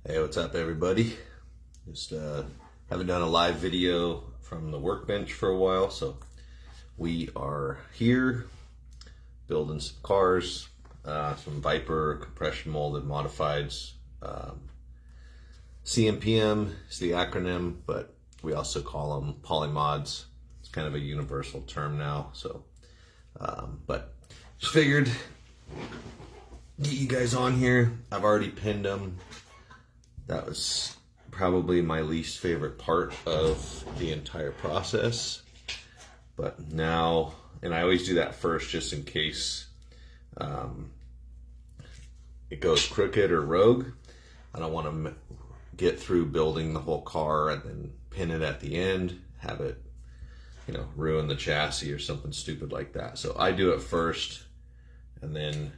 Hey, what's up, everybody? Just haven't done a live video from the workbench for a while, so we are here building some cars, some Viper compression molded modifieds. CMPM is the acronym, but we also call them Polymods. It's kind of a universal term now, so but just figured get you guys on here. I've already pinned them. That was probably my least favorite part of the entire process. But now, and I always do that first just in case it goes crooked or rogue. I don't want to get through building the whole car and then pin it at the end, have it, ruin the chassis or something stupid like that. So I do it first, and then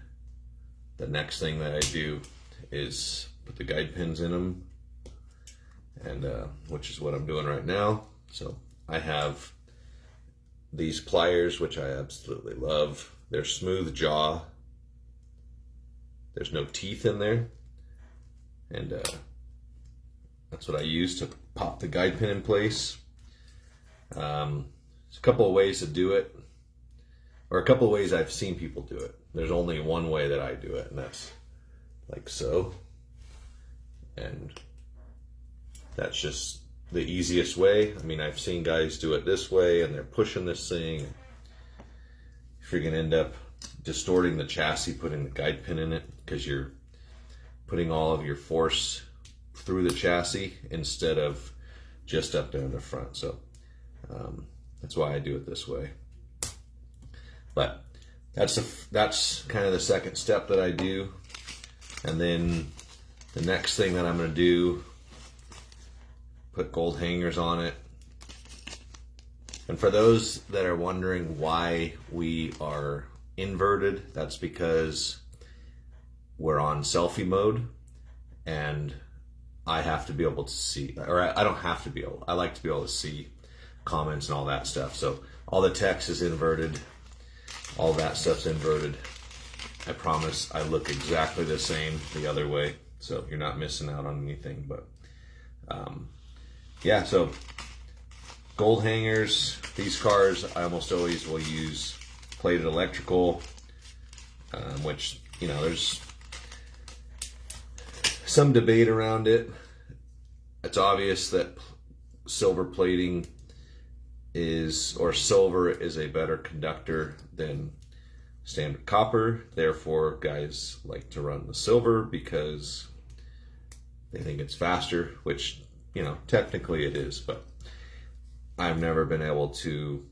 the next thing that I do is put the guide pins in them, and which is what I'm doing right now. So I have these pliers, which I absolutely love. They're smooth jaw. There's no teeth in there, and that's what I use to pop the guide pin in place. There's a couple of ways to do it, or a couple of ways I've seen people do it. There's only one way that I do it, and that's like so. And that's just the easiest way. I mean, I've seen guys do it this way, and they're pushing this thing. You're gonna end up distorting the chassis, putting the guide pin in it, because you're putting all of your force through the chassis instead of just up there in the front. So that's why I do it this way. But that's kind of the second step that I do. And then the next thing that I'm going to do, put gold hangers on it. And for those that are wondering why we are inverted, that's because we're on selfie mode, and I have to be able to see, or I don't have to be able, I like to be able to see comments and all that stuff. So all the text is inverted, all that stuff's inverted. I promise I look exactly the same the other way, so you're not missing out on anything. But yeah, so gold hangers. These cars I almost always will use plated electrical, which there's some debate around it. It's obvious that silver plating silver is a better conductor than standard copper. Therefore, guys like to run the silver because they think it's faster, which technically it is, but I've never been able to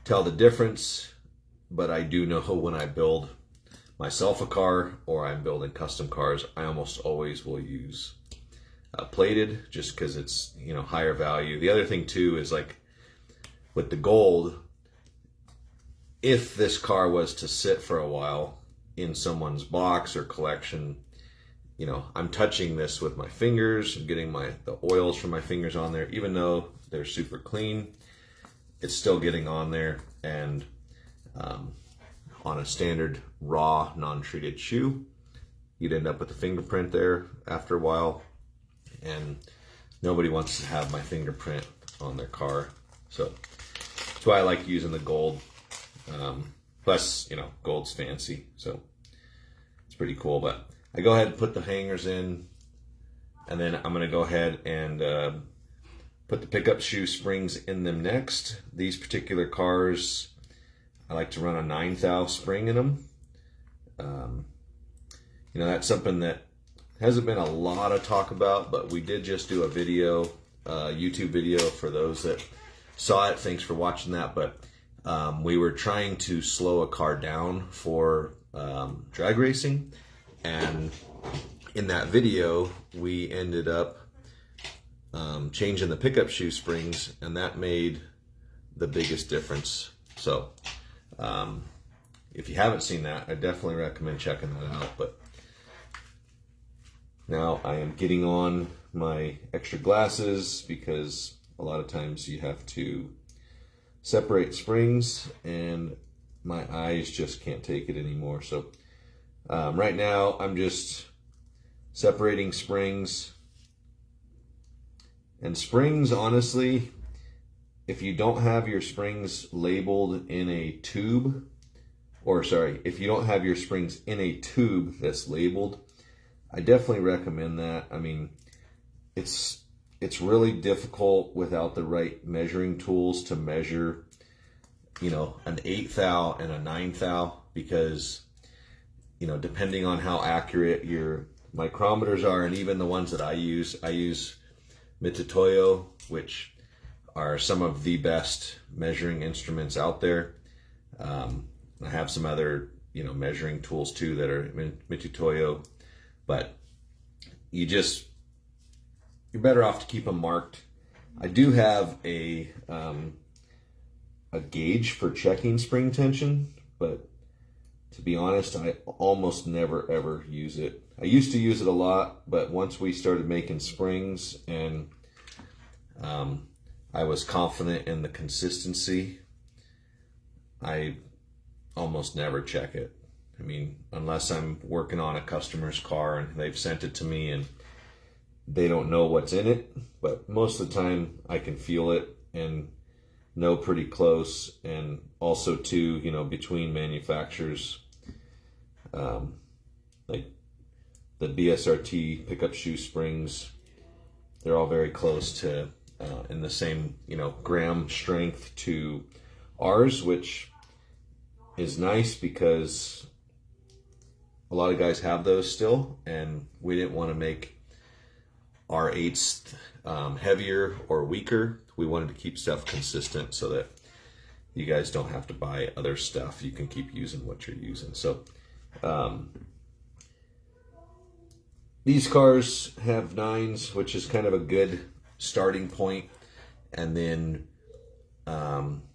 tell the difference. But I do know when I build myself a car or I'm building custom cars, I almost always will use plated, just because it's higher value. The other thing too is, like with the gold, if this car was to sit for a while in someone's box or collection, I'm touching this with my fingers, I'm getting the oils from my fingers on there. Even though they're super clean, it's still getting on there. And on a standard raw non-treated shoe, you'd end up with a fingerprint there after a while, and nobody wants to have my fingerprint on their car. So that's why I like using the gold. Plus, gold's fancy, so it's pretty cool. But I go ahead and put the hangers in, and then I'm going to go ahead and put the pickup shoe springs in them next. These particular cars, I like to run a 9 thou spring in them. That's something that hasn't been a lot of talk about, but we did just do a video, YouTube video, for those that saw it. Thanks for watching that. But we were trying to slow a car down for drag racing, and in that video we ended up changing the pickup shoe springs, and that made the biggest difference. So if you haven't seen that, I definitely recommend checking that out. But now I am getting on my extra glasses, because a lot of times you have to separate springs, and my eyes just can't take it anymore. So right now I'm just separating springs. And springs, honestly, if you don't have your springs labeled in a tube, or sorry, if you don't have your springs in a tube that's labeled, I definitely recommend that. I mean, it's really difficult without the right measuring tools to measure, you know, an 8th thou and a 9th thou, because, you know, depending on how accurate your micrometers are, and even the ones that I use Mitutoyo, which are some of the best measuring instruments out there. I have some other, you know, measuring tools too that are Mitutoyo, but you're better off to keep them marked. I do have a gauge for checking spring tension, but to be honest, I almost never ever use it. I used to use it a lot, but once we started making springs and I was confident in the consistency, I almost never check it. I mean, unless I'm working on a customer's car and they've sent it to me and they don't know what's in it, but most of the time I can feel it and know pretty close. And also too, you know, between manufacturers, like the BSRT pickup shoe springs, they're all very close to in the same, you know, gram strength to ours, which is nice because a lot of guys have those still, and we didn't want to make our 8s heavier or weaker. We wanted to keep stuff consistent so that you guys don't have to buy other stuff. You can keep using what you're using. So these cars have 9s, which is kind of a good starting point. And then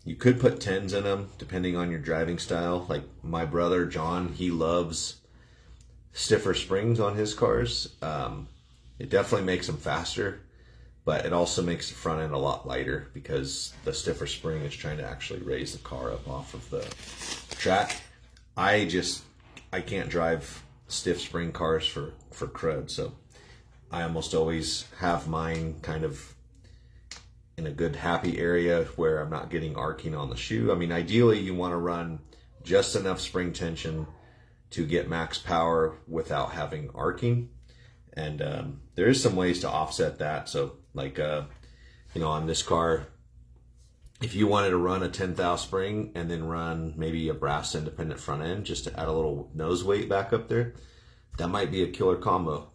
you could put 10s in them depending on your driving style. Like my brother John, he loves stiffer springs on his cars. It definitely makes them faster, but it also makes the front end a lot lighter because the stiffer spring is trying to actually raise the car up off of the track. I can't drive stiff spring cars for crud, so I almost always have mine kind of in a good happy area where I'm not getting arcing on the shoe. I mean, ideally you want to run just enough spring tension to get max power without having arcing. And there is some ways to offset that. So like, you know, on this car, if you wanted to run a 10 thou spring and then run maybe a brass independent front end just to add a little nose weight back up there, that might be a killer combo.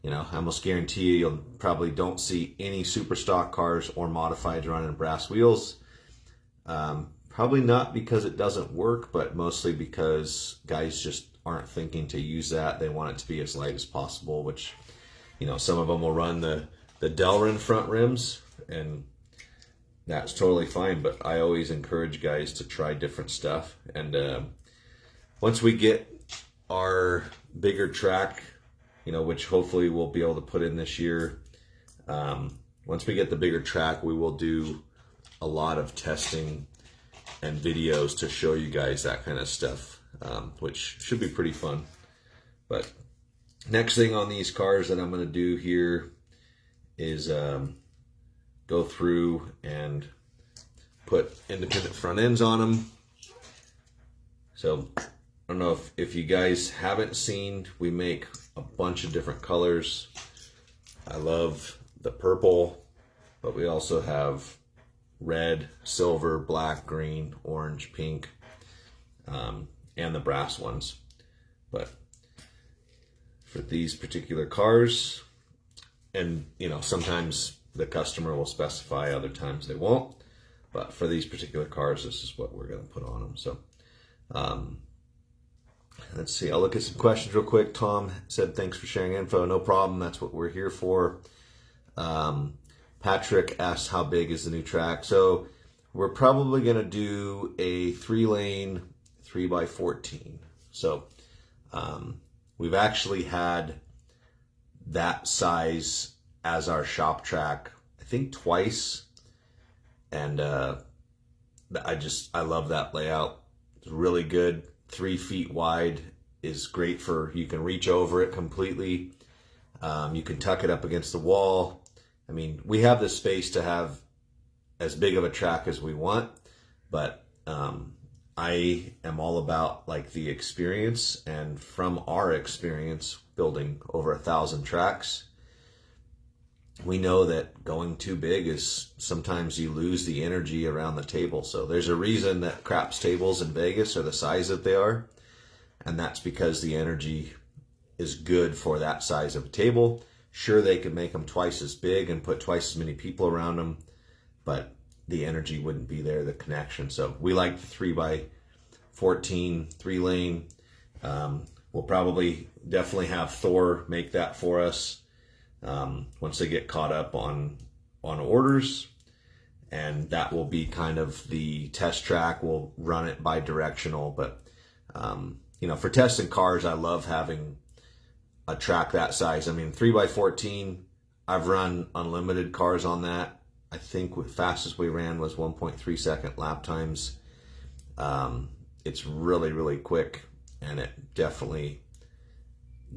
You know, I almost guarantee you'll probably don't see any super stock cars or modifieds running brass wheels. Probably not because it doesn't work, but mostly because guys just aren't thinking to use that. They want it to be as light as possible, which, you know, some of them will run the Delrin front rims, and that's totally fine. But I always encourage guys to try different stuff. And once we get our bigger track, you know, which hopefully we'll be able to put in this year. Once we get the bigger track, we will do a lot of testing and videos to show you guys that kind of stuff, which should be pretty fun. But next thing on these cars that I'm going to do here is go through and put independent front ends on them. So I don't know if you guys haven't seen, we make a bunch of different colors. I love the purple, but we also have red, silver, black, green, orange, pink, and the brass ones. But for these particular cars, and you know, sometimes the customer will specify, other times they won't, but for these particular cars, this is what we're going to put on them. So let's see, I'll look at some questions real quick. Tom said, thanks for sharing info. No problem, that's what we're here for. Patrick asked, how big is the new track? So we're probably going to do a 3-lane 3x14. So we've actually had that size as our shop track, I think twice. And I love that layout. It's really good. 3 feet wide is great for, you can reach over it completely. You can tuck it up against the wall. I mean, we have the space to have as big of a track as we want, but I am all about like the experience, and from our experience building over 1,000 tracks, we know that going too big is sometimes you lose the energy around the table. So there's a reason that craps tables in Vegas are the size that they are, and that's because the energy is good for that size of a table. Sure, they could make them twice as big and put twice as many people around them, but the energy wouldn't be there, the connection. So we like the 3x14 3-lane. We'll probably definitely have Thor make that for us once they get caught up on orders, and that will be kind of the test track. We'll run it bi-directional, but for testing cars, I love having a track that size. I mean, 3x14, I've run unlimited cars on that. I think the fastest we ran was 1.3 second lap times. It's really, really quick, and it definitely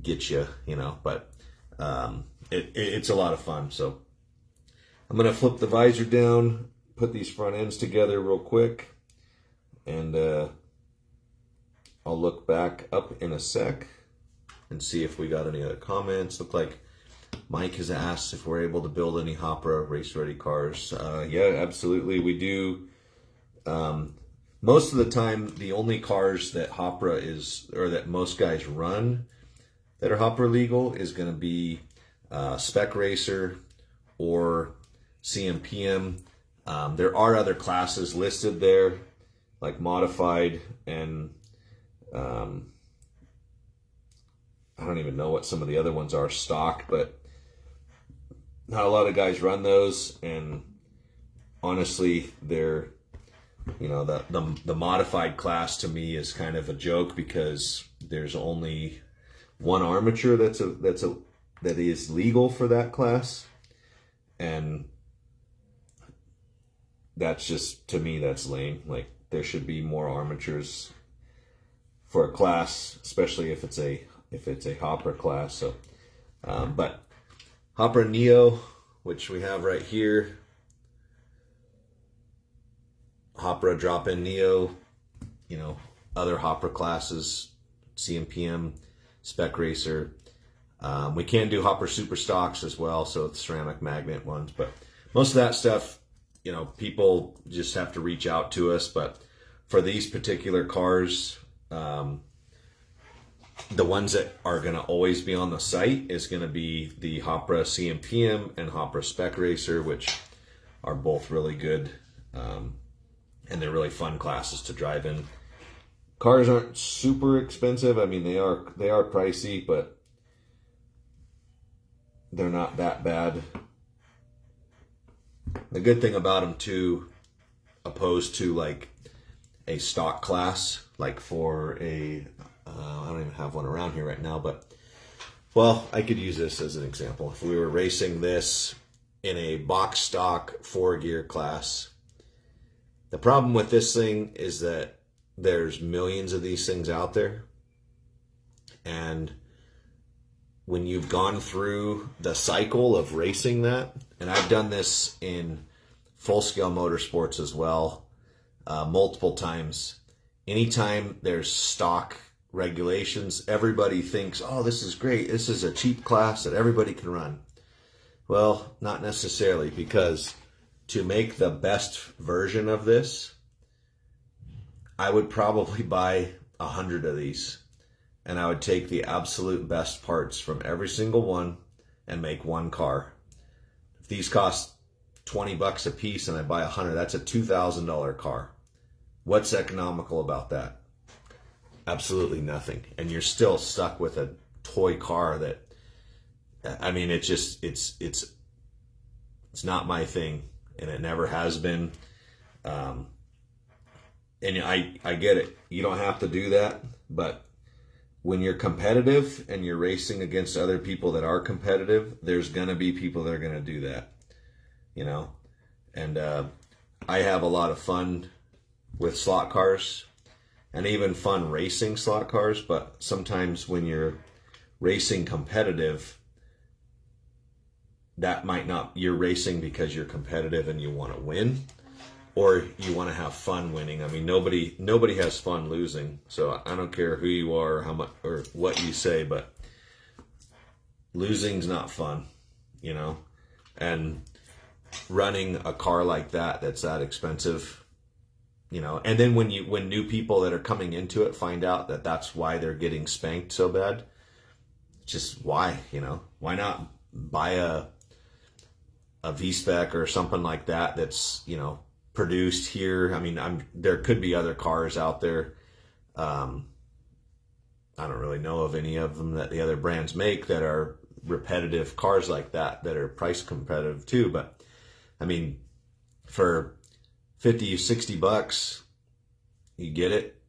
gets you, but it's a lot of fun. So I'm going to flip the visor down, put these front ends together real quick, and I'll look back up in a sec and see if we got any other comments. Look like Mike has asked if we're able to build any Hoera race-ready cars. Yeah, absolutely, we do. Most of the time, the only cars that Hoera is, or that most guys run that are Hoera legal, is going to be Spec Racer or CMPM. There are other classes listed there, like modified, and I don't even know what some of the other ones are, stock, but not a lot of guys run those. And honestly, they're, the modified class to me is kind of a joke, because there's only one armature that is legal for that class, and that's just, to me, that's lame. Like, there should be more armatures for a class, especially if it's a Hoera class. So, but Hoera Neo, which we have right here, Hoera drop-in Neo, other Hoera classes, CMPM, Spec Racer. We can do Hoera Super Stocks as well, so it's ceramic magnet ones. But most of that stuff, people just have to reach out to us. But for these particular cars, the ones that are going to always be on the site is going to be the Hoera CMPM and Hoera Spec Racer, which are both really good, and they're really fun classes to drive in. Cars aren't super expensive. I mean, they are pricey, but they're not that bad. The good thing about them too, opposed to like a stock class, like for a I don't even have one around here right now, but, well, I could use this as an example. If we were racing this in a box stock 4-gear class, the problem with this thing is that there's millions of these things out there, and when you've gone through the cycle of racing that, and I've done this in full-scale motorsports as well, multiple times, anytime there's stock regulations, everybody thinks, oh, this is great, this is a cheap class that everybody can run. Well, not necessarily, because to make the best version of this, I would probably buy 100 of these, and I would take the absolute best parts from every single one and make one car. If these cost $20 a piece and I buy 100, that's a $2,000 car. What's economical about that? Absolutely nothing. And you're still stuck with a toy car that, I mean, it's not my thing, and it never has been. And I get it. You don't have to do that, but when you're competitive and you're racing against other people that are competitive, there's going to be people that are going to do that, and I have a lot of fun with slot cars, and even fun racing slot cars, but sometimes when you're racing competitive, that might not, you're racing because you're competitive and you want to win, or you want to have fun winning. I mean, nobody has fun losing. So I don't care who you are or how much or what you say, but losing's not fun, you know. And running a car like that's that expensive, you know. And then when new people that are coming into it find out that that's why they're getting spanked so bad, just why, you know, why not buy a V-Spec or something like that that's, you know, produced here. I mean, there could be other cars out there. I don't really know of any of them that the other brands make that are repetitive cars like that are price competitive too. But I mean, for 50, 60 bucks, you get it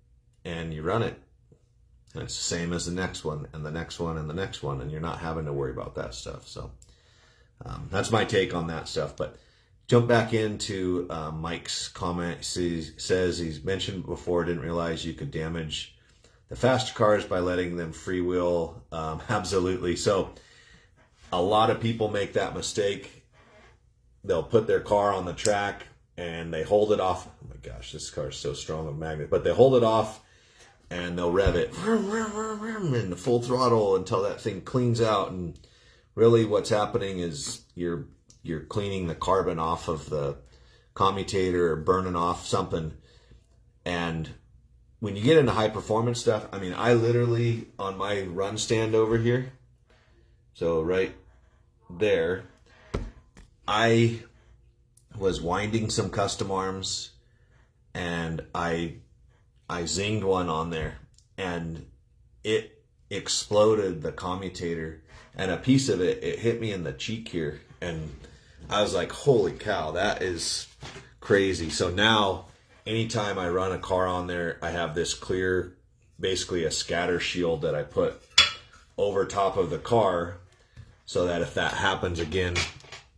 and you run it. And it's the same as the next one and the next one and the next one, and you're not having to worry about that stuff. So that's my take on that stuff. But jump back into Mike's comment. He says he's mentioned before, didn't realize you could damage the faster cars by letting them freewheel. Absolutely. So a lot of people make that mistake. They'll put their car on the track and they hold it off. Oh my gosh, this car is so strong of magnet. But they hold it off and they'll rev it in the full throttle until that thing cleans out. And really what's happening is you're cleaning the carbon off of the commutator or burning off something. And when you get into high performance stuff, I mean, I literally on my run stand over here, so right there, I was winding some custom arms and I zinged one on there and it exploded the commutator, and a piece of it hit me in the cheek here, and I was like, holy cow, that is crazy. So now anytime I run a car on there, I have this clear, basically a scatter shield that I put over top of the car so that if that happens again,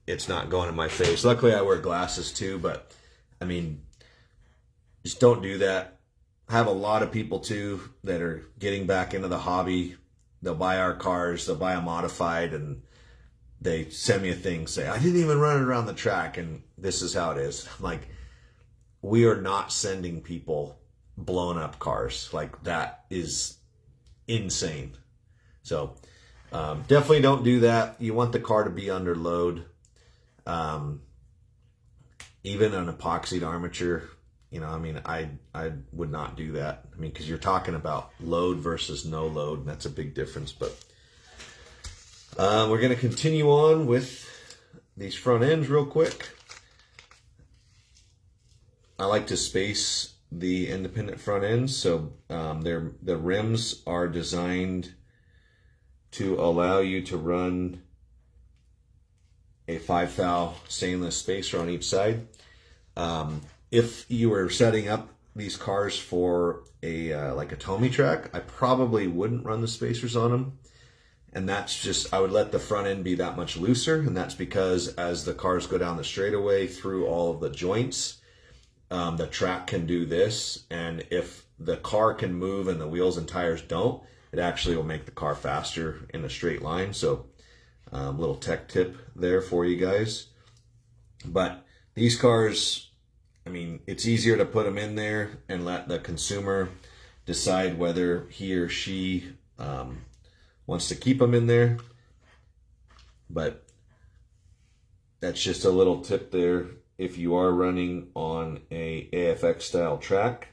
it's not going in my face. Luckily I wear glasses too, but I mean, just don't do that. I have a lot of people too that are getting back into the hobby. They'll buy our cars, they'll buy a modified, and they send me a thing, say, I didn't even run it around the track, and this is how it is. I'm like, we are not sending people blown up cars. Like, that is insane. So definitely don't do that. You want the car to be under load. Even an epoxied armature, you know, I mean, I would not do that. I mean, because you're talking about load versus no load, and that's a big difference. But we're going to continue on with these front ends real quick. I like to space the independent front ends, so the rims are designed to allow you to run a 5 thou stainless spacer on each side. If you were setting up these cars for a like a Tommy track, I probably wouldn't run the spacers on them. And that's just, I would let the front end be that much looser. And that's because as the cars go down the straightaway through all of the joints, the track can do this. And if the car can move and the wheels and tires don't, it actually will make the car faster in a straight line. So little tech tip there for you guys. But these cars, I mean, it's easier to put them in there and let the consumer decide whether he or she wants to keep them in there. But that's just a little tip there. If you are running on a AFX style track,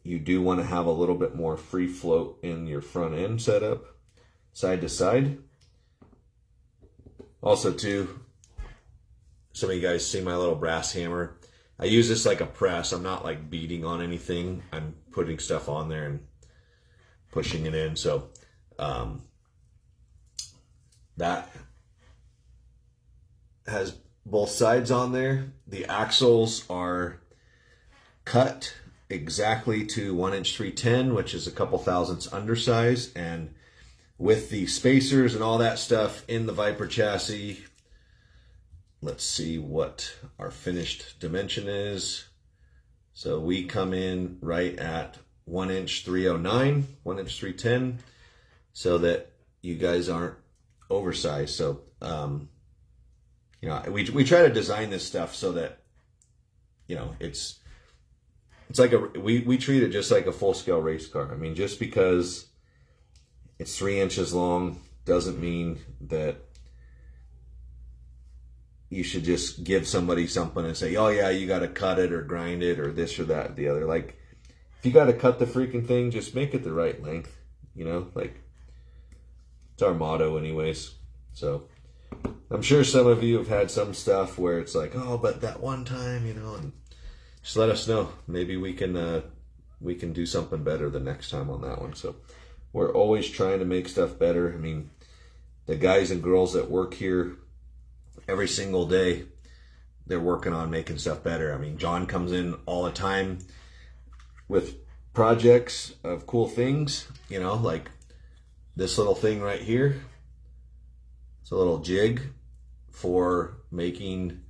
you do want to have a little bit more free float in your front end setup, side to side. Also too, some of you guys see my little brass hammer. I use this like a press. I'm not like beating on anything. I'm putting stuff on there and pushing it in. So that has both sides on there. The axles are cut exactly to 1" 310, which is a couple thousandths undersize. And with the spacers and all that stuff in the Viper chassis, let's see what our finished dimension is. So we come in right at 1" 309, 1" 310, so that you guys aren't oversized. So you know, we try to design this stuff so that, you know, it's like we treat it just like a full scale race car. I mean, just because it's 3 inches long doesn't mean that you should just give somebody something and say, oh yeah, you got to cut it or grind it or this or that or the other. Like, if you got to cut the freaking thing, just make it the right length, you know, like it's our motto anyways. So I'm sure some of you have had some stuff where it's like, oh, but that one time, you know, and just let us know. Maybe we can do something better the next time on that one. So we're always trying to make stuff better. I mean, the guys and girls that work here every single day, they're working on making stuff better. I mean, John comes in all the time with projects of cool things, you know, like this little thing right here. It's a little jig for making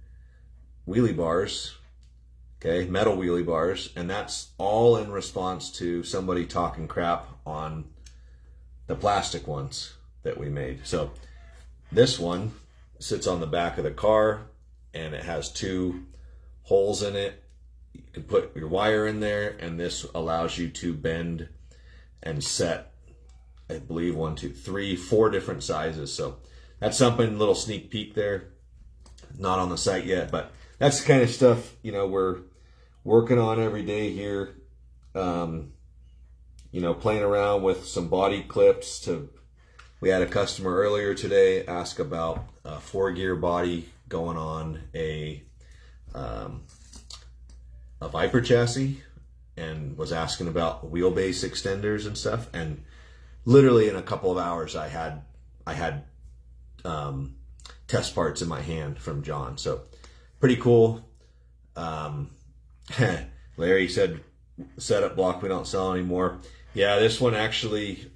wheelie bars, okay, metal wheelie bars, and that's all in response to somebody talking crap on the plastic ones that we made. So this one sits on the back of the car and it has 2 holes in it. You can put your wire in there, and this allows you to bend and set, I believe 1, 2, 3, 4 different sizes. So that's something, little sneak peek there. Not on the site yet, but that's the kind of stuff, you know, we're working on every day here. You know, playing around with some body clips. We had a customer earlier today ask about a 4-gear body going on a Viper chassis, and was asking about wheelbase extenders and stuff. And literally in a couple of hours, I had test parts in my hand from John. So pretty cool. Larry said, setup block we don't sell anymore. Yeah, this one actually,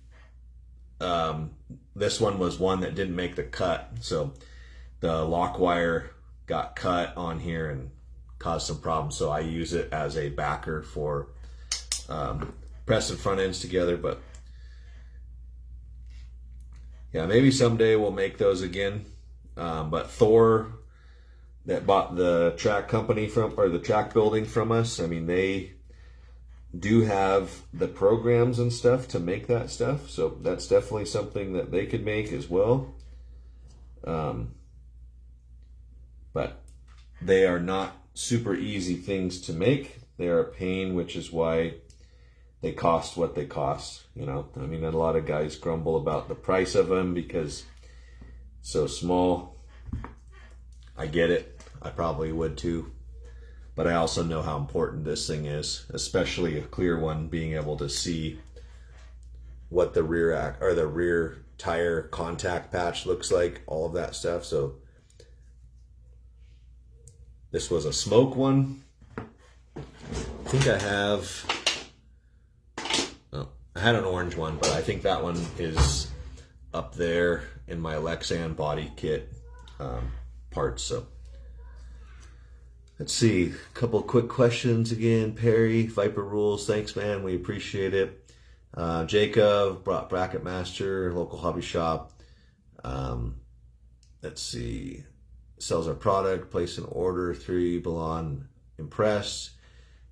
this one was one that didn't make the cut. So the lock wire got cut on here and caused some problems. So I use it as a backer for pressing front ends together. But yeah, maybe someday we'll make those again. But Thor, that bought the track company from, or the track building from us, I mean, they do have the programs and stuff to make that stuff. So that's definitely something that they could make as well. But they are not super easy things to make. They are a pain, which is why they cost what they cost. You know, I mean, a lot of guys grumble about the price of them because it's so small. I get it. I probably would too. But I also know how important this thing is, especially a clear one, being able to see what the rear tire contact patch looks like, all of that stuff. So this was a smoke one. I think I had an orange one, but I think that one is up there in my Lexan body kit parts. So let's see, a couple of quick questions again. Perry, Viper Rules, thanks man, we appreciate it. Jacob, Bracket Master, local hobby shop. Let's see, sells our product, place an order, 3 Belon, impressed.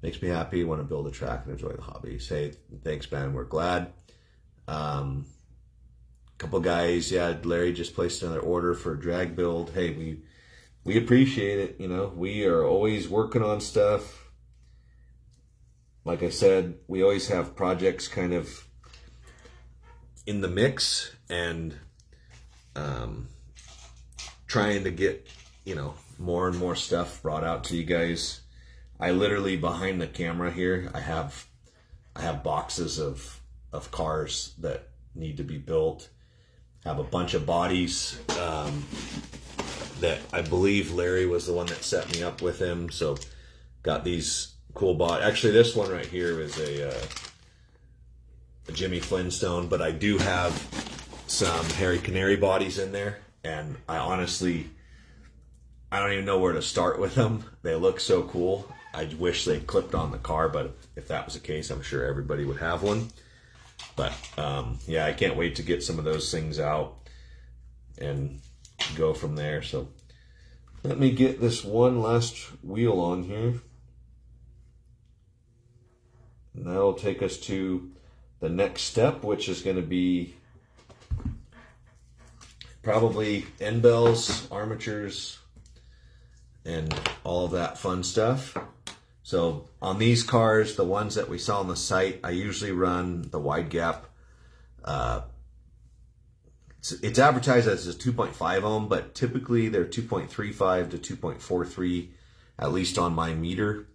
Makes me happy, want to build a track and enjoy the hobby. Say, thanks man, we're glad. Couple guys, yeah, Larry just placed another order for a drag build. Hey, we appreciate it. You know, we are always working on stuff. Like I said, we always have projects kind of in the mix, and trying to get, you know, more and more stuff brought out to you guys. I literally, behind the camera here, I have boxes of cars that need to be built. Have a bunch of bodies that I believe Larry was the one that set me up with him. So got these cool bodies. Actually, this one right here is a Jimmy Flintstone, but I do have some Harry Canary bodies in there, and I honestly, I don't even know where to start with them. They look so cool. I wish they clipped on the car, but if that was the case, I'm sure everybody would have one. But yeah, I can't wait to get some of those things out and go from there. So Let me get this one last wheel on here. And that'll take us to the next step, which is going to be probably end bells, armatures, and all of that fun stuff. So on these cars, the ones that we saw on the site, I usually run the wide gap. It's advertised as a 2.5 ohm, but typically they're 2.35 to 2.43, at least on my meter.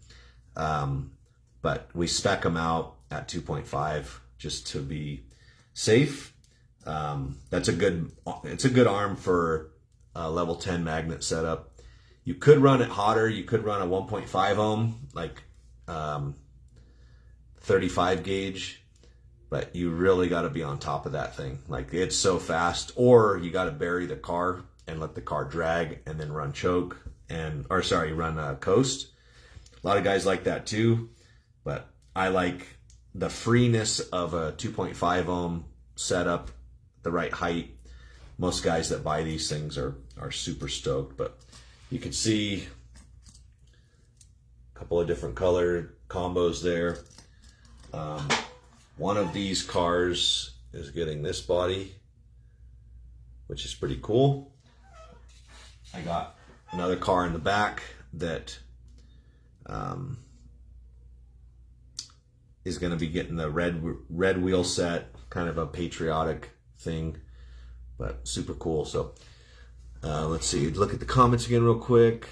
But we spec them out at 2.5 just to be safe. It's a good arm for a level 10 magnet setup. You could run it hotter. You could run a 1.5 ohm, like 35 gauge, but you really got to be on top of that thing. Like, it's so fast. Or you got to bury the car and let the car drag and then run choke run coast. A lot of guys like that too, but I like the freeness of a 2.5 ohm setup, the right height. Most guys that buy these things are super stoked, but you can see a couple of different color combos there. One of these cars is getting this body, which is pretty cool. I got another car in the back that is going to be getting the red wheel set, kind of a patriotic thing, but super cool. So let's see, look at the comments again real quick.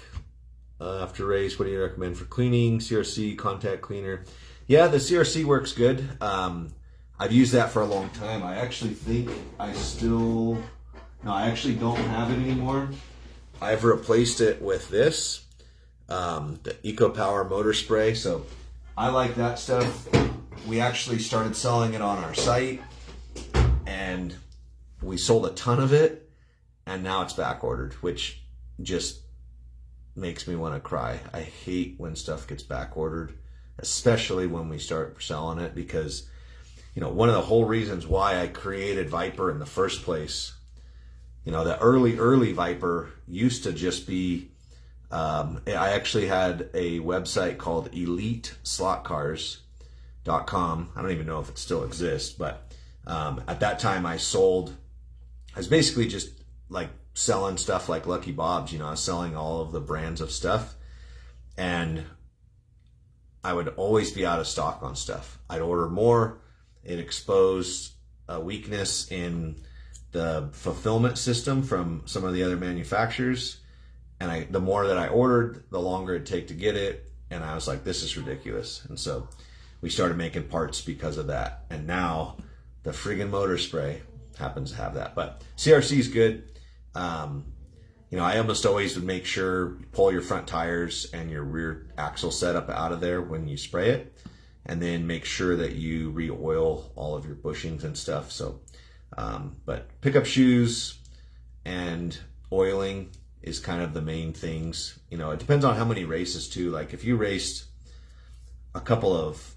After race, what do you recommend for cleaning? CRC, contact cleaner. Yeah, the CRC works good. I've used that for a long time. I actually think I actually don't have it anymore. I've replaced it with this, the EcoPower motor spray. So I like that stuff. We actually started selling it on our site, and we sold a ton of it, and now it's back ordered, which just makes me want to cry. I hate when stuff gets back ordered, especially when we start selling it, because one of the whole reasons why I created Viper in the first place, the early Viper used to just be, I actually had a website called EliteSlotCars.com. I don't even know if it still exists, but at that time I was basically just like selling stuff like Lucky Bob's. I was selling all of the brands of stuff, and I would always be out of stock on stuff. I'd order more. It exposed a weakness in the fulfillment system from some of the other manufacturers, and the more that I ordered, the longer it'd take to get it, and I was like, this is ridiculous. And so we started making parts because of that, and now the friggin' motor spray happens to have that. But CRC is good. I almost always would make sure you pull your front tires and your rear axle setup out of there when you spray it, and then make sure that you re-oil all of your bushings and stuff. So, but pickup shoes and oiling is kind of the main things. It depends on how many races too. Like if you raced a couple of,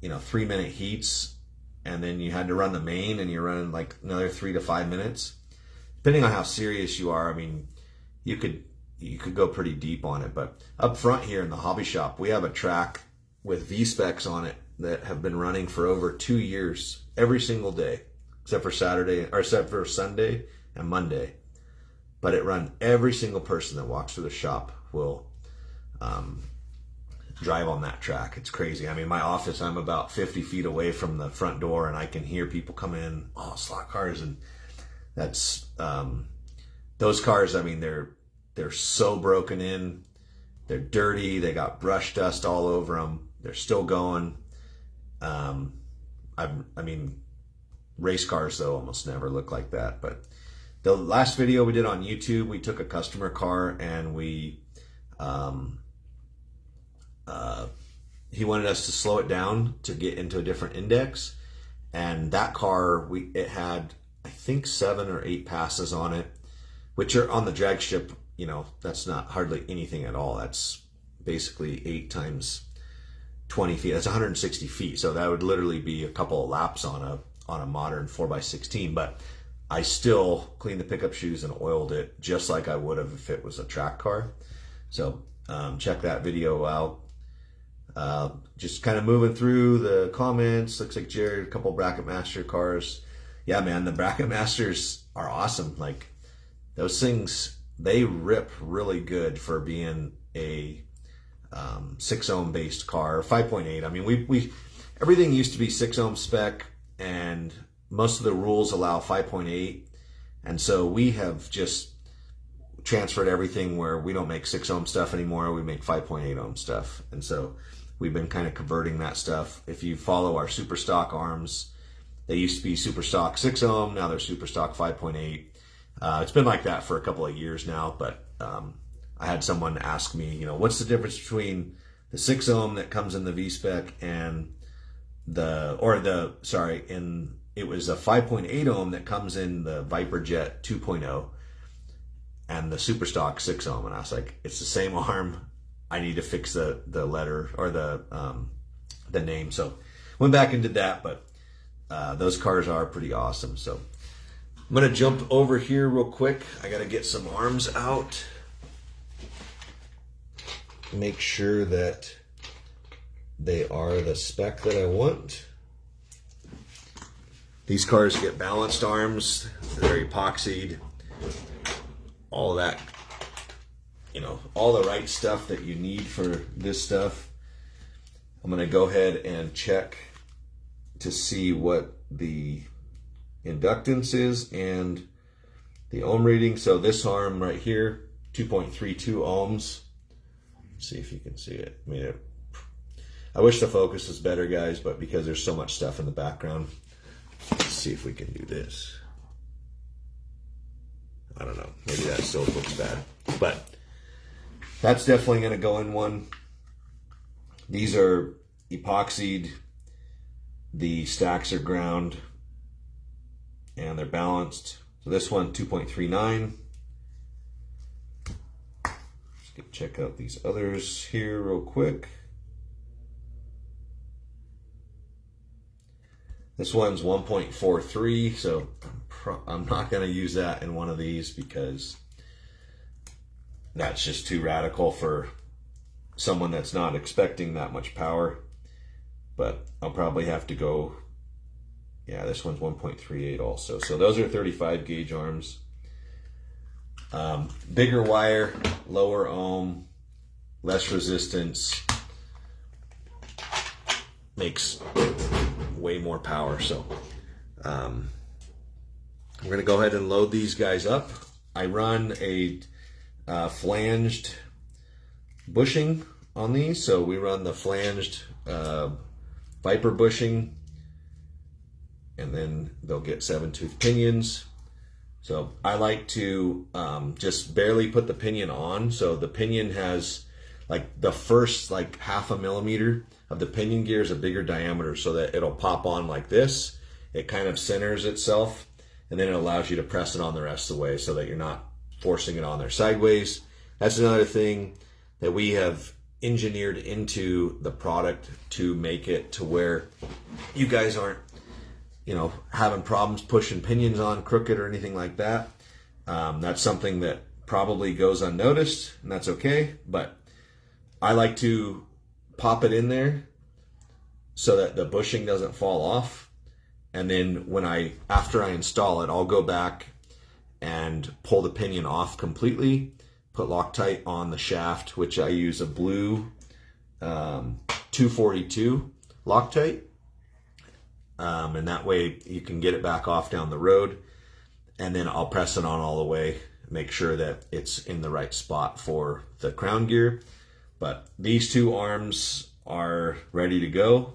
3-minute heats, and then you had to run the main and you're running like another 3 to 5 minutes, depending on how serious you are, I mean, you could go pretty deep on it. But up front here in the hobby shop, we have a track with V-specs on it that have been running for over 2 years, every single day, except for Sunday and Monday. But it run every single person that walks through the shop will drive on that track. It's crazy. I mean, my office, I'm about 50 feet away from the front door, and I can hear people come in, slot cars, and that's those cars. I mean, they're so broken in, they're dirty, they got brush dust all over them. They're still going. I mean, race cars though almost never look like that. But the last video we did on YouTube, we took a customer car and he wanted us to slow it down to get into a different index, and that car it had, I think, 7 or 8 passes on it, which are on the drag strip. That's not hardly anything at all. That's basically 8 times 20 feet. That's 160 feet. So that would literally be a couple of laps on a modern 4x16. But I still cleaned the pickup shoes and oiled it just like I would have if it was a track car. So check that video out. Just kind of moving through the comments. Looks like Jared, a couple Bracket Master cars. Yeah, man, the Bracket Masters are awesome. Like, those things, they rip really good for being a 6 ohm based car, 5.8. I mean, we everything used to be 6 ohm spec, and most of the rules allow 5.8, and so we have just transferred everything where we don't make 6 ohm stuff anymore. We make 5.8 ohm stuff, and so we've been kind of converting that stuff. If you follow our super stock arms, they used to be super stock 6 ohm, now they're super stock 5.8. It's been like that for a couple of years now, but I had someone ask me, you know, what's the difference between the 6 ohm that comes in the V-Spec and it was a 5.8 ohm that comes in the ViperJet 2.0 and the Superstock 6 ohm. And I was like, it's the same arm. I need to fix the letter or the name. So went back and did that, but those cars are pretty awesome. So I'm going to jump over here real quick. I got to get some arms out. Make sure that they are the spec that I want. These cars get balanced arms, they're epoxied, all that, you know, all the right stuff that you need for this stuff. I'm going to go ahead and check to see what the inductance is and the ohm reading. So this arm right here, 2.32 ohms. See if you can see it. I mean, I wish the focus was better, guys, but because there's so much stuff in the background, let's see if we can do this. I don't know. Maybe that still looks bad, but that's definitely going to go in one. These are epoxied. The stacks are ground, and they're balanced. So this one, 2.39. Check out these others here real quick. This one's 1.43, so I'm not going to use that in one of these because that's just too radical for someone that's not expecting that much power. But I'll probably have to go, yeah, this one's 1.38 also. So those are 35 gauge arms. Bigger wire, lower ohm, less resistance, makes way more power. So we're going to go ahead and load these guys up. I run a flanged bushing on these. So we run the flanged Viper bushing, and then they'll get 7-tooth pinions. So I like to just barely put the pinion on. So the pinion has like the first like 0.5 millimeter of the pinion gear is a bigger diameter, so that it'll pop on like this. It kind of centers itself, and then it allows you to press it on the rest of the way so that you're not forcing it on there sideways. That's another thing that we have engineered into the product to make it to where you guys aren't, you know, having problems pushing pinions on crooked or anything like that. That's something that probably goes unnoticed, and that's okay. But I like to pop it in there so that the bushing doesn't fall off. And then after I install it, I'll go back and pull the pinion off completely, put Loctite on the shaft, which I use a blue 242 Loctite. And that way you can get it back off down the road, and then I'll press it on all the way, make sure that it's in the right spot for the crown gear. But these two arms are ready to go.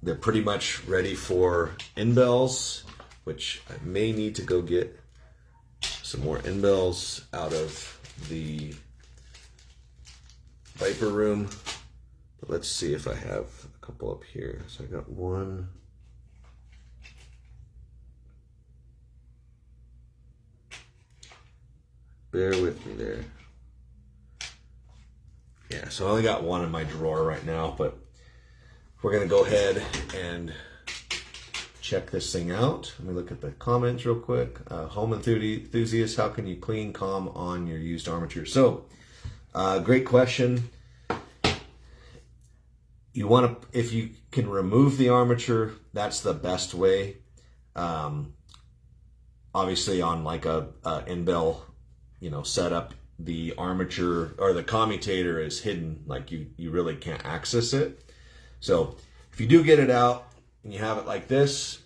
They're pretty much ready for end bells, which I may need to go get some more end bells out of the Viper room. But let's see if I have a couple up here. So I got one. Bear with me there. Yeah, so I only got one in my drawer right now, but we're gonna go ahead and check this thing out. Let me look at the comments real quick. Home enthusiast, how can you clean calm on your used armature? So, great question. You want to, if you can remove the armature, that's the best way. Obviously, on like a in-bell, setup, the armature or the commutator is hidden, like you really can't access it. So if you do get it out and you have it like this,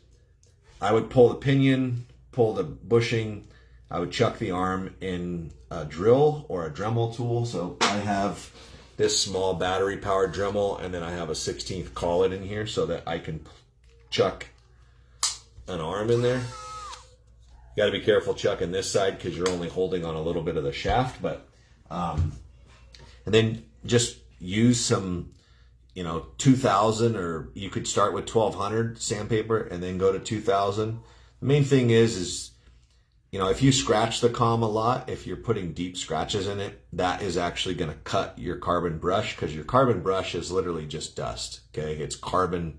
I would pull the pinion, pull the bushing. I would chuck the arm in a drill or a Dremel tool. So I have this small battery powered Dremel, and then I have a 16th collet in here so that I can chuck an arm in there. You got to be careful chucking this side because you're only holding on a little bit of the shaft, but and then just use some 2000, or you could start with 1200 sandpaper and then go to 2000. The main thing is if you scratch the comm a lot, if you're putting deep scratches in it, that is actually going to cut your carbon brush, because your carbon brush is literally just dust. Okay, it's carbon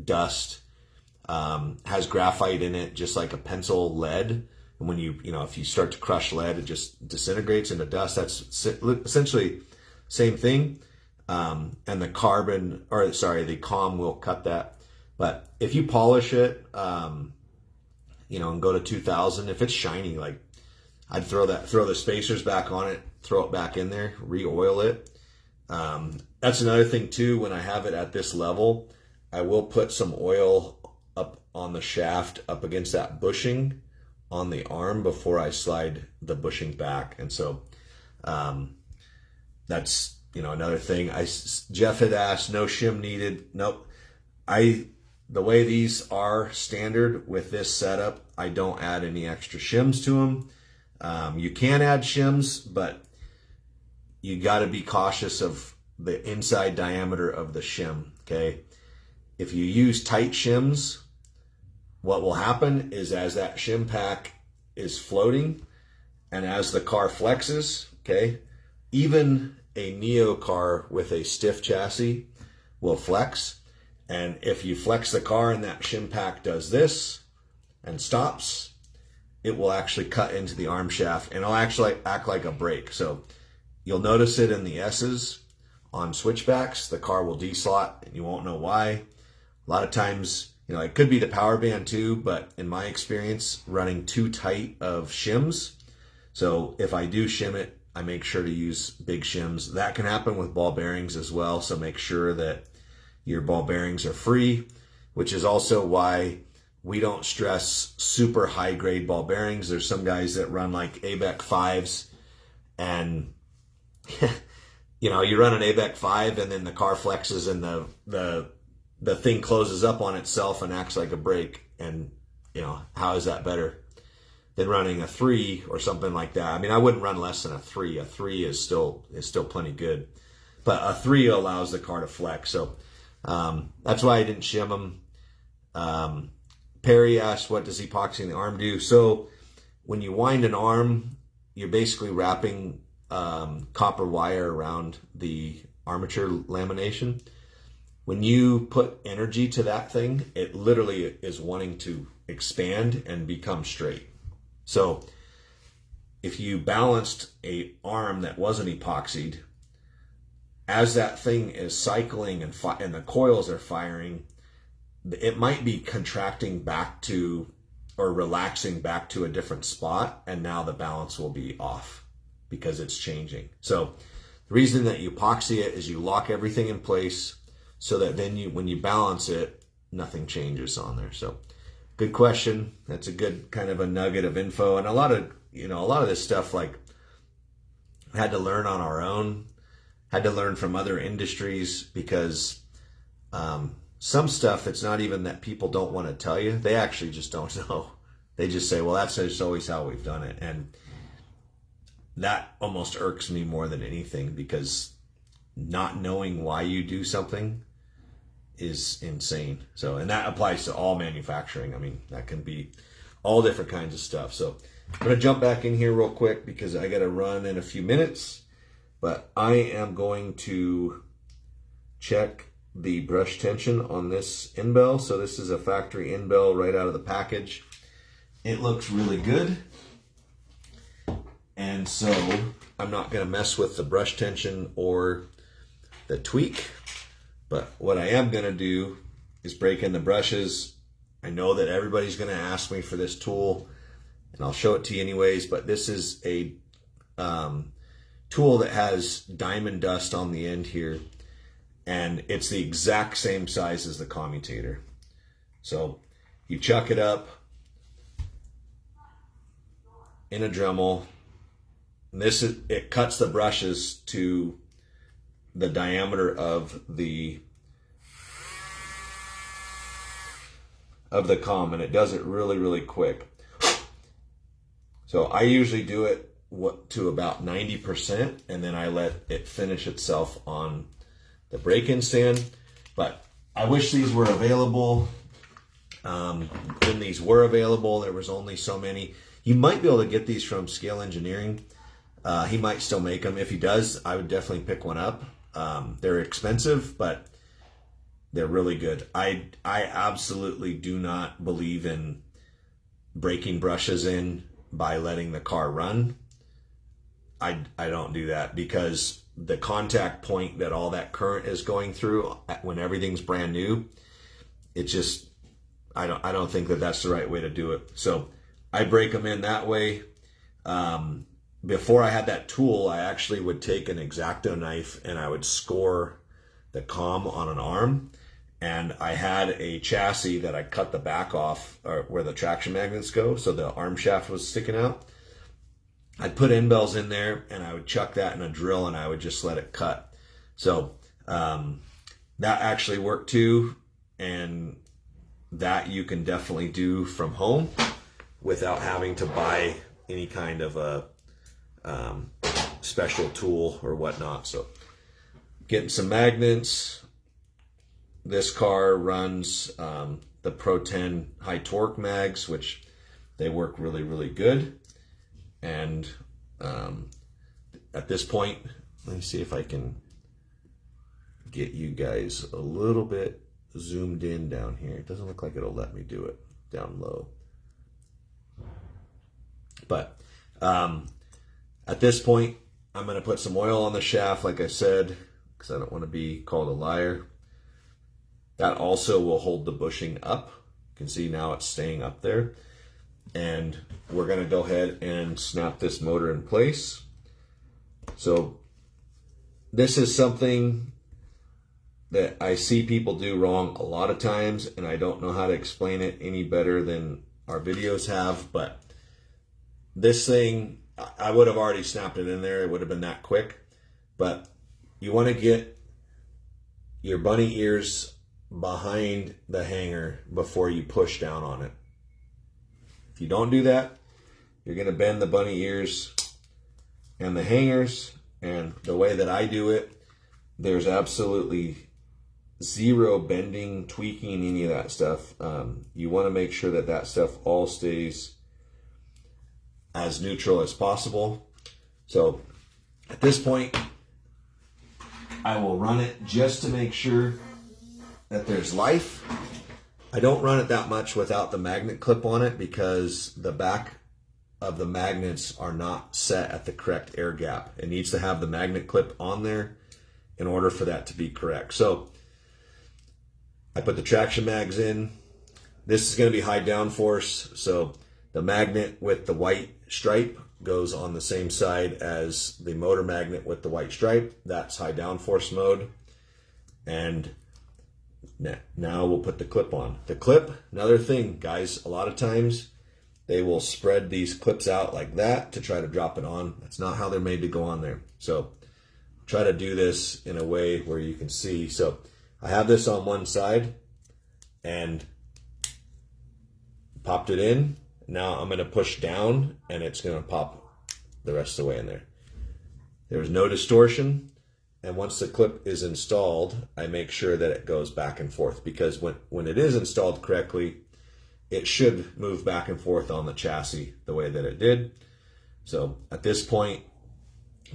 dust, has graphite in it, just like a pencil lead. And when if you start to crush lead, it just disintegrates into dust. That's essentially same thing. And the the comm will cut that. But if you polish it, and go to 2000, if it's shiny, like I'd throw the spacers back on it, throw it back in there, re-oil it. That's another thing too. When I have it at this level, I will put some oil up on the shaft, up against that bushing on the arm before I slide the bushing back. And so, that's, another thing. Jeff had asked, no shim needed. Nope. The way these are standard with this setup, I don't add any extra shims to them. You can add shims, but you got to be cautious of the inside diameter of the shim. Okay. If you use tight shims, what will happen is as that shim pack is floating and as the car flexes, okay, even a Neo car with a stiff chassis will flex. And if you flex the car and that shim pack does this and stops, it will actually cut into the arm shaft and it'll actually act like a brake. So you'll notice it in the S's on switchbacks. The car will deslot and you won't know why. A lot of times, it could be the power band too, but in my experience, running too tight of shims. So if I do shim it, I make sure to use big shims. That can happen with ball bearings as well. So make sure that your ball bearings are free, which is also why we don't stress super high grade ball bearings. There's some guys that run like ABEC 5s and you run an ABEC 5 and then the car flexes and the thing closes up on itself and acts like a brake. And how is that better than running a 3 or something like that? I mean, I wouldn't run less than a 3. A 3 is still plenty good, but a 3 allows the car to flex. So that's why I didn't shim them. Perry asked, what does epoxying the arm do? So when you wind an arm, you're basically wrapping copper wire around the armature lamination. When you put energy to that thing, it literally is wanting to expand and become straight. So if you balanced an arm that wasn't epoxied, as that thing is cycling and the coils are firing, it might be contracting back to or relaxing back to a different spot, and now the balance will be off because it's changing. So the reason that you epoxy it is you lock everything in place so that then when you balance it, nothing changes on there. So good question. That's a good kind of a nugget of info. And a lot of this stuff, like, had to learn on our own, had to learn from other industries, because some stuff, it's not even that people don't want to tell you. They actually just don't know. They just say, well, that's just always how we've done it. And that almost irks me more than anything, because not knowing why you do something is insane. So, and that applies to all manufacturing. I mean, that can be all different kinds of stuff. So I'm going to jump back in here real quick because I got to run in a few minutes, but I am going to check the brush tension on this end bell. So this is a factory end bell right out of the package. It looks really good. And so I'm not going to mess with the brush tension or the tweak. But what I am going to do is break in the brushes. I know that everybody's going to ask me for this tool, and I'll show it to you anyways. But this is a tool that has diamond dust on the end here, and it's the exact same size as the commutator. So you chuck it up in a Dremel. And it cuts the brushes to the diameter of the comb, and it does it really, really quick. So I usually do it to about 90%, and then I let it finish itself on the break-in stand. But I wish these were available. When these were available, there was only so many. You might be able to get these from Scale Engineering. He might still make them. If he does, I would definitely pick one up. They're expensive, but they're really good. I absolutely do not believe in breaking brushes in by letting the car run. I don't do that, because the contact point that all that current is going through when everything's brand new, it just, I don't think that that's the right way to do it. So I break them in that way. Before I had that tool, I actually would take an X-Acto knife and I would score the comm on an arm. And I had a chassis that I cut the back off, or where the traction magnets go, so the arm shaft was sticking out. I'd put end bells in there and I would chuck that in a drill and I would just let it cut. So that actually worked too, and that you can definitely do from home without having to buy any kind of a special tool or whatnot. So getting some magnets. This car runs the Pro 10 high torque mags, which they work really, really good. And at this point, let me see if I can get you guys a little bit zoomed in down here. It doesn't look like it'll let me do it down low. But at this point, I'm going to put some oil on the shaft, like I said, because I don't want to be called a liar. That also will hold the bushing up. You can see now it's staying up there. And we're going to go ahead and snap this motor in place. So this is something that I see people do wrong a lot of times, and I don't know how to explain it any better than our videos have. But this thing, I would have already snapped it in there. It would have been that quick. But you want to get your bunny ears behind the hanger before you push down on it. If you don't do that, you're going to bend the bunny ears and the hangers. And the way that I do it, there's absolutely zero bending, tweaking, any of that stuff. You want to make sure that that stuff all stays as neutral as possible. So at this point, I will run it just to make sure that there's life. I don't run it that much without the magnet clip on it, because the back of the magnets are not set at the correct air gap. It needs to have the magnet clip on there in order for that to be correct. So I put the traction mags in. This is going to be high downforce, so the magnet with the white stripe goes on the same side as the motor magnet with the white stripe. That's high downforce mode. And now we'll put the clip on. The clip, another thing, guys, a lot of times they will spread these clips out like that to try to drop it on. That's not how they're made to go on there. So try to do this in a way where you can see. So I have this on one side and popped it in. Now I'm going to push down and it's going to pop the rest of the way in there. There's no distortion. And once the clip is installed, I make sure that it goes back and forth, because when it is installed correctly, it should move back and forth on the chassis the way that it did. So at this point,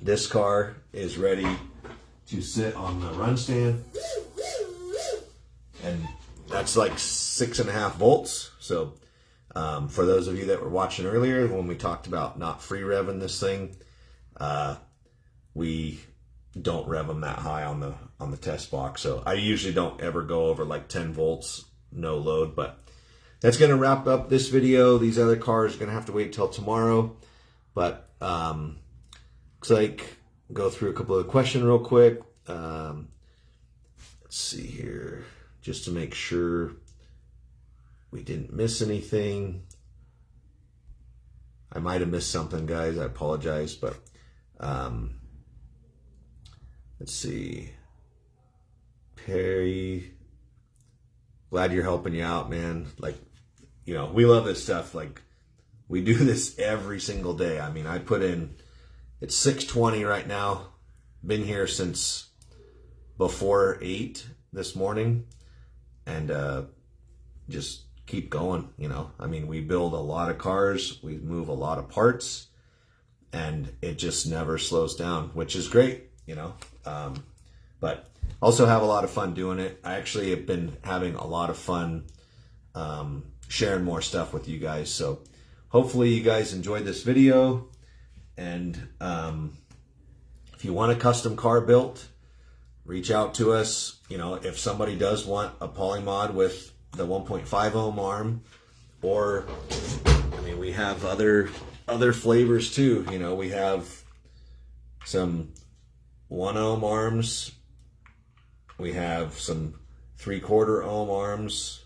this car is ready to sit on the run stand. and that's like 6.5 volts. So for those of you that were watching earlier when we talked about not free revving this thing, we don't rev them that high on the test box. So I usually don't ever go over like 10 volts, no load. But that's going to wrap up this video. These other cars are going to have to wait till tomorrow. But looks like go through a couple of questions real quick. Let's see here, just to make sure we didn't miss anything. I might have missed something, guys. I apologize, but let's see. Perry, glad you're helping you out, man. Like, you know, we love this stuff. Like, we do this every single day. I mean, I put in, it's 6:20 right now. Been here since before 8 this morning, and just keep going, you know. I mean, we build a lot of cars, we move a lot of parts, and it just never slows down, which is great, you know. But also have a lot of fun doing it. I actually have been having a lot of fun sharing more stuff with you guys. So hopefully you guys enjoyed this video. And if you want a custom car built, reach out to us. You know, if somebody does want a Polymod with the 1.5 ohm arm, or I mean, we have other flavors too. You know, we have some 1 ohm arms. We have some 3/4 ohm arms.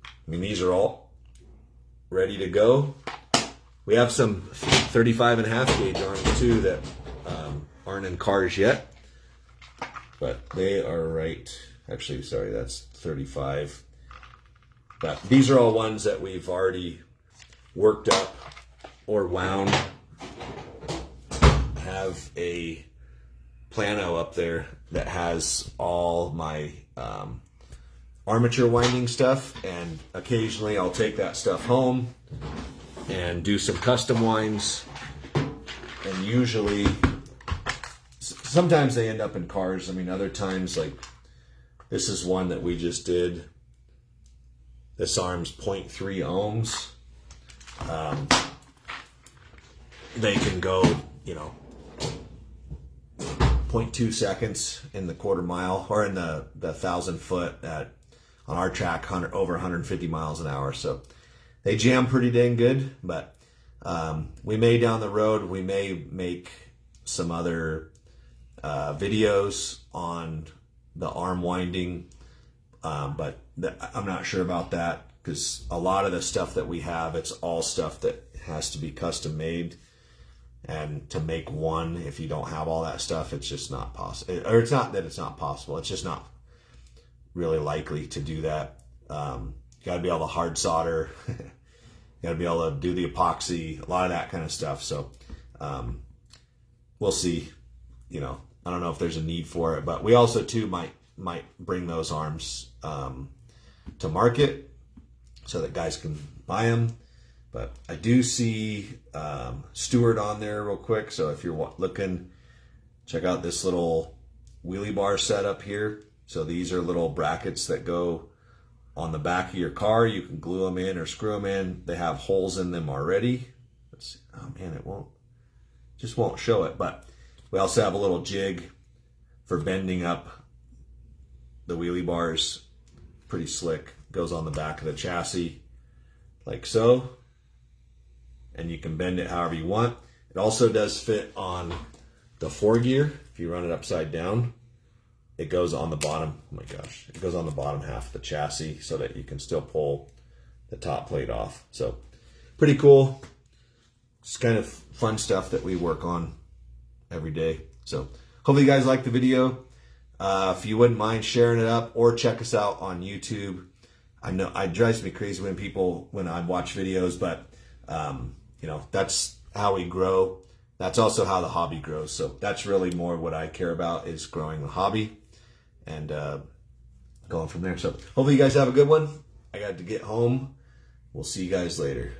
I mean, these are all ready to go. We have some 35.5 gauge arms too that aren't in cars yet, but they are right. Actually, sorry, that's 35. But these are all ones that we've already worked up or wound. I have a plano up there that has all my armature winding stuff, and occasionally I'll take that stuff home and do some custom winds. And usually, sometimes they end up in cars. I mean, other times, like this is one that we just did. This arm's 0.3 ohms. They can go, you know, 0.2 seconds in the 1/4 mile, or in the 1,000 foot at, on our track, over 150 miles an hour. So they jam pretty dang good. But we may, down the road, we may make some other videos on the arm winding, but I'm not sure about that, because a lot of the stuff that we have, it's all stuff that has to be custom made. And to make one, if you don't have all that stuff, it's just not possible. Or it's not that it's not possible, it's just not really likely to do that. You got to be able to hard solder. You got to be able to do the epoxy, a lot of that kind of stuff. So we'll see. You know, I don't know if there's a need for it, but we also too might bring those arms to market so that guys can buy them. But I do see Stewart on there real quick. So if you're looking, check out this little wheelie bar setup here. So these are little brackets that go on the back of your car. You can glue them in or screw them in. They have holes in them already. Let's see. Oh man, it just won't show it. But we also have a little jig for bending up the wheelie bars. Pretty slick. Goes on the back of the chassis like so. And you can bend it however you want. It also does fit on the 4-gear. If you run it upside down, it goes on the bottom. Oh my gosh, it goes on the bottom half of the chassis so that you can still pull the top plate off. So pretty cool. It's kind of fun stuff that we work on every day. So hopefully you guys like the video. If you wouldn't mind sharing it up, or check us out on YouTube. I know it drives me crazy when I watch videos, but you know, that's how we grow. That's also how the hobby grows. So that's really more what I care about, is growing the hobby and going from there. So hopefully you guys have a good one. I got to get home. We'll see you guys later.